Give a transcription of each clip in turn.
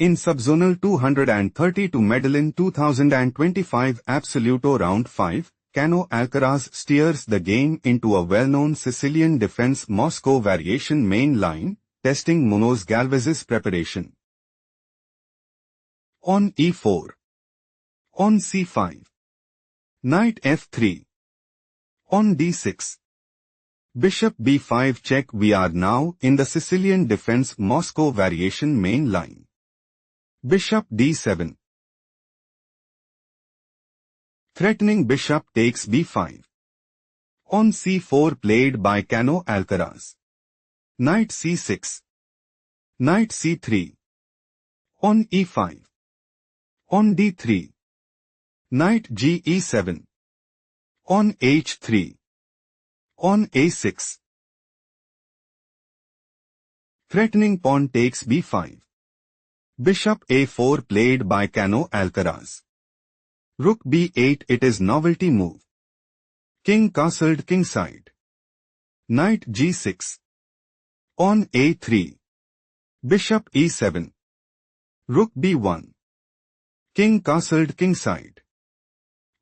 In Subzonal 232 Medellin 2025 Absoluto Round 5, Cano Alcaraz steers the game into a well-known Sicilian defense Moscow variation main line, testing Munoz Galvez's preparation. On e4. On c5. Knight f3. On d6. Bishop b5 check. We are now in the Sicilian defense Moscow variation main line. Bishop d7. Threatening bishop takes b5. On c4 played by Cano Alcaraz. Knight c6. Knight c3. On e5. On d3. Knight ge7. On h3. On a6. Threatening pawn takes b5. Bishop a4 played by Cano Alcaraz. Rook b8. It is novelty move. King castled kingside. Knight g6. On a3. Bishop e7. Rook b1. King castled kingside.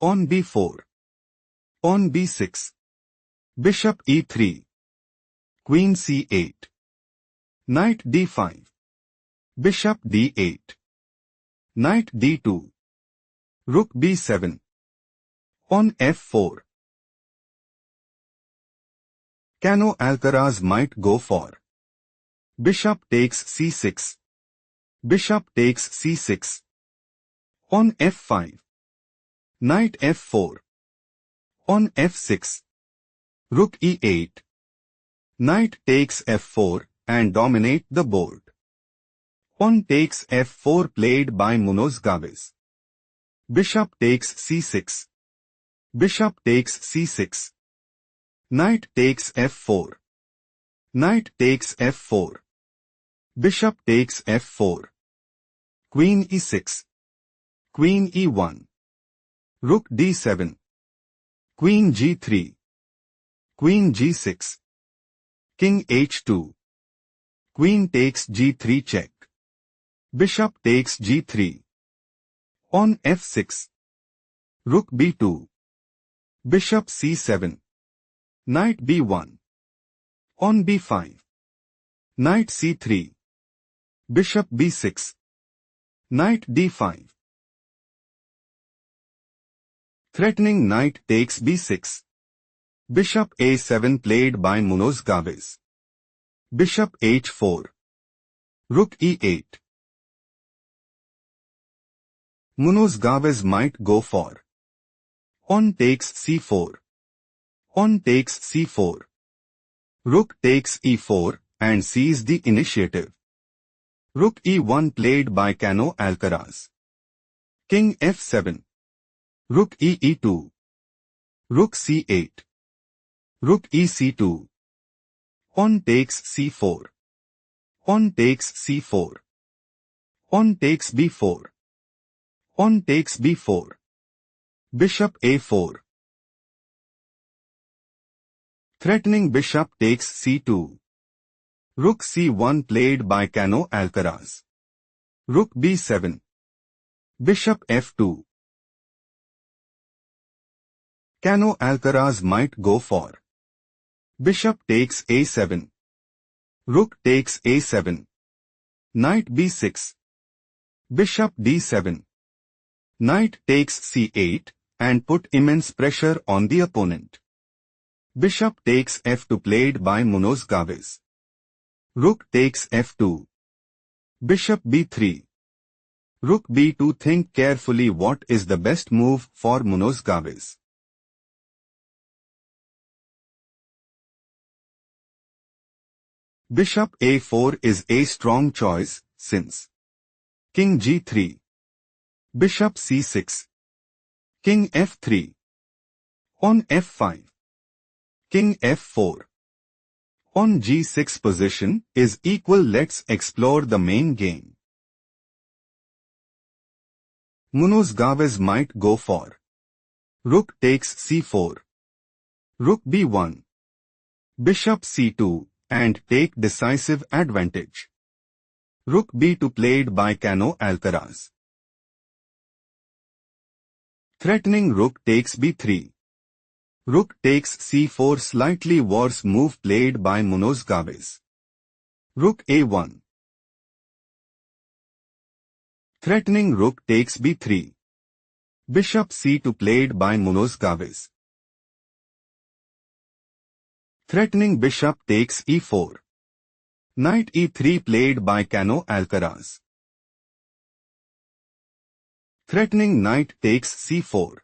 On b4. On b6. Bishop e3. Queen c8. Knight d5. Bishop d8. Knight d2. Rook b7. On f4. Cano Alcaraz might go for bishop takes c6. Bishop takes c6. On f5. Knight f4. On f6. Rook e8. Knight takes f4 and dominate the board. Pawn takes f4 played by Munoz Galvez. Bishop takes c6. Bishop takes c6. Knight takes f4. Knight takes f4. Bishop takes f4. Queen e6. Queen e1. Rook d7. Queen g3. Queen g6. King h2. Queen takes g3 check. Bishop takes g3. On f6. Rook b2. Bishop c7. Knight b1. On b5. Knight c3. Bishop b6. Knight d5. Threatening knight takes b6. Bishop a7 played by Munoz Galvez. Bishop h4. Rook e8. Munoz Galvez might go for pawn takes c4. Pawn takes c4. Rook takes e4 and seize the initiative. Rook e1 played by Cano Alcaraz. King f7. Rook e2. Rook c8. Rook ec2. Pawn takes c4. Pawn takes c4. Pawn takes b4. Pawn takes b4. Bishop a4. Threatening bishop takes c2. Rook c1 played by Cano Alcaraz. Rook b7. Bishop f2. Cano Alcaraz might go for bishop takes a7. Rook takes a7. Knight b6. Bishop d7. Knight takes c8 and put immense pressure on the opponent. Bishop takes f2 played by Munoz Galvez. Rook takes f2. Bishop b3. Rook b2. Think carefully what is the best move for Munoz Galvez. Bishop a4 is a strong choice, since King g3. Bishop c6. King f3. On f5. King f4. On g6 position is equal. Let's explore the main game. Munoz Galvez might go for rook takes c4. Rook b1. Bishop c2 and take decisive advantage. Rook b2 played by Cano Alcaraz. Threatening rook takes b3. Rook takes c4 slightly worse move played by Munoz Galvez. Rook a1. Threatening rook takes b3. Bishop c2 played by Munoz Galvez. Threatening bishop takes e4. Knight e3 played by Cano Alcaraz. Threatening knight takes c4.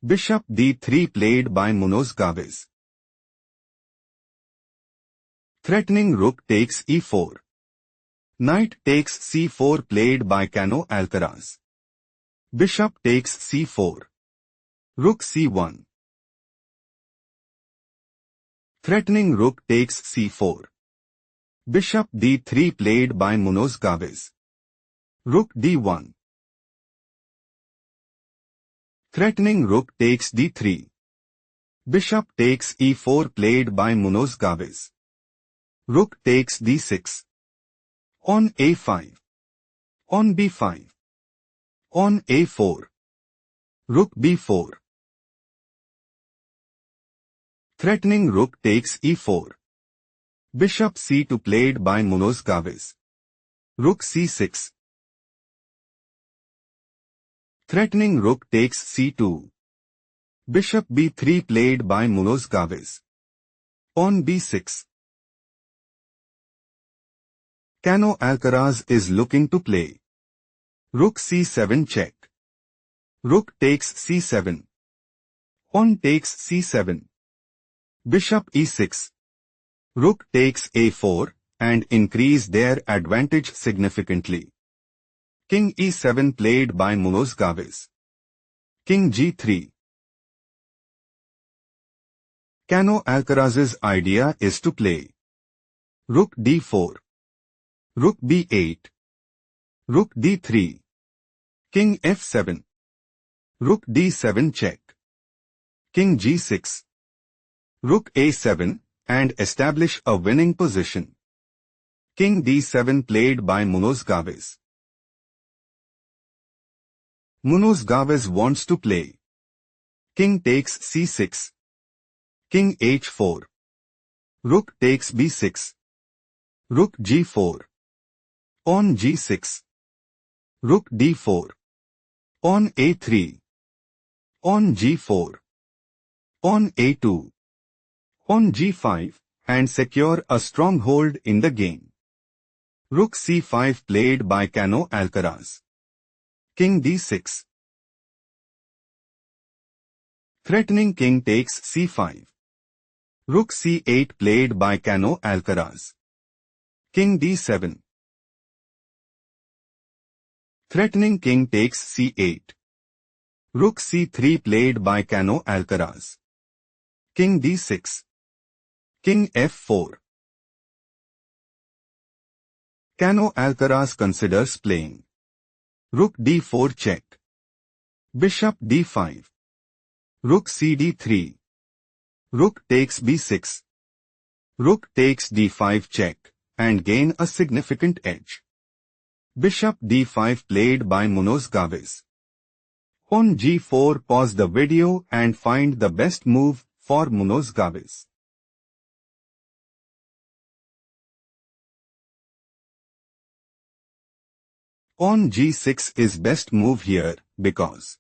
Bishop d3 played by Munoz Galvez. Threatening rook takes e4. Knight takes c4 played by Cano Alcaraz. Bishop takes c4. Rook c1. Threatening rook takes c4. Bishop d3 played by Munoz Galvez. Rook d1. Threatening rook takes d3. Bishop takes e4 played by Munoz Galvez. Rook takes d6. On a5. On b5. On a4. Rook b4. Threatening rook takes e4. Bishop c2 played by Munoz Galvez. Rook c6. Threatening rook takes c2. Bishop b3 played by Munoz Galvez. On b6. Cano Alcaraz is looking to play. Rook c7 check. Rook takes c7. Pawn takes c7. Bishop e6. Rook takes a4 and increase their advantage significantly. King e7 played by Munoz Galvez. King g3. Cano Alcaraz's idea is to play Rook d4. Rook b8. Rook d3. King f7. Rook d7 check. King g6. Rook a7 and establish a winning position. King d7 played by Munoz Galvez. Munoz Galvez wants to play King takes c6. King h4. Rook takes b6. Rook g4. Pawn g6. Rook d4. Pawn a3. Pawn g4. Pawn a2. Pawn g5 and secure a stronghold in the game. Rook c5 played by Cano Alcaraz. King d6. Threatening king takes c5. Rook c8 played by Cano Alcaraz. King d7. Threatening king takes c8. Rook c3 played by Cano Alcaraz. King d6. King f4. Cano Alcaraz considers playing Rook d4 check. Bishop d5. Rook cd3. Rook takes b6. Rook takes d5 check and gain a significant edge. Bishop d5 played by Munoz Galvez. On g4 pause the video and find the best move for Munoz Galvez. On g6 is best move here because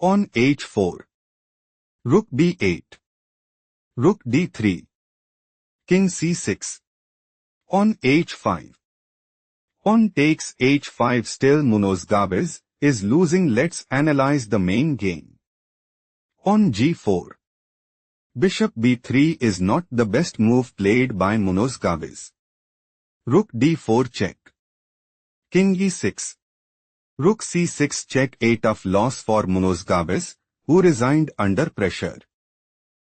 on h4. Rook b8. Rook d3. King c6. On h5. Pawn takes h5 still Munoz Galvez is losing. Let's analyze the main game. On g4. Bishop b3 is not the best move played by Munoz Galvez. Rook d4 check. King e6. Rook c6 check, a tough loss for Munoz Galvez, who resigned under pressure.